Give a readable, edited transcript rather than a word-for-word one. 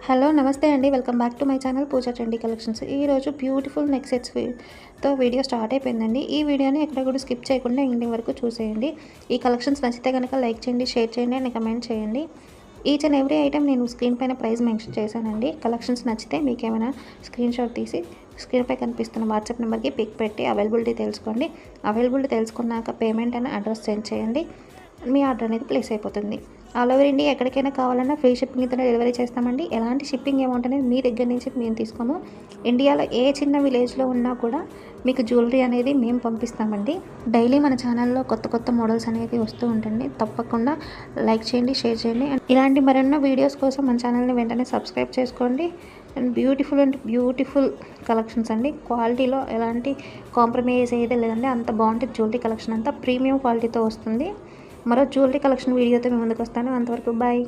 Hello నమస్తే అండి. Welcome back to my channel Pooja trendy collections. ఈరోజు బ్యూటిఫుల్ నెక్ సెట్స్ తో వీడియో స్టార్ట్ అయిపోయిందండి. ఈ వీడియోని ఎక్కడ కూడా స్కిప్ చేయకుండా ఎండింగ్ వరకు చూసేయండి. ఈ కలెక్షన్స్ నచ్చితే కనుక లైక్ చేయండి, షేర్ చేయండి అండ్ కమెంట్ చేయండి. ఈచ్ అండ్ ఎవ్రీ ఐటమ్ నేను స్క్రీన్ పైన ప్రైస్ మెన్షన్ చేశానండి. కలెక్షన్స్ నచ్చితే మీకు ఏమైనా స్క్రీన్ షాట్ తీసి స్క్రీన్పై కనిపిస్తున్న వాట్సాప్ నెంబర్కి పిక్ పెట్టి అవైలబిలిటీ తెలుసుకోండి. అవైలబిలిటీ తెలుసుకున్నాక పేమెంట్ అండ్ అడ్రస్ సెండ్ చేయండి. మీ ఆర్డర్ అనేది ప్లేస్ అయిపోతుంది. ఆల్ ఓవర్ ఇండియా ఎక్కడికైనా కావాలన్నా ఫ్రీ షిప్పింగ్తో డెలివరీ చేస్తామండి. ఎలాంటి షిప్పింగ్ అమౌంట్ అనేది మీ దగ్గర నుంచి మేము తీసుకోము. ఇండియాలో ఏ చిన్న విలేజ్లో ఉన్నా కూడా మీకు జ్యువెలరీ అనేది మేము పంపిస్తామండి. డైలీ మన ఛానల్లో కొత్త కొత్త మోడల్స్ అనేవి వస్తూ ఉంటుంది. తప్పకుండా లైక్ చేయండి, షేర్ చేయండి. ఇలాంటి మరెన్నో వీడియోస్ కోసం మన ఛానల్ని వెంటనే సబ్స్క్రైబ్ చేసుకోండి. అండ్ బ్యూటిఫుల్ కలెక్షన్స్ అండి. క్వాలిటీలో ఎలాంటి కాంప్రమైజ్ అయితే లేదండి. అంత బాగుంటుంది. జ్యువెలరీ కలెక్షన్ అంతా ప్రీమియం క్వాలిటీతో వస్తుంది. మరో జ్యువెలరీ కలెక్షన్ వీడియోతో మేము ముందుకు వస్తాను. అంతవరకు బాయ్.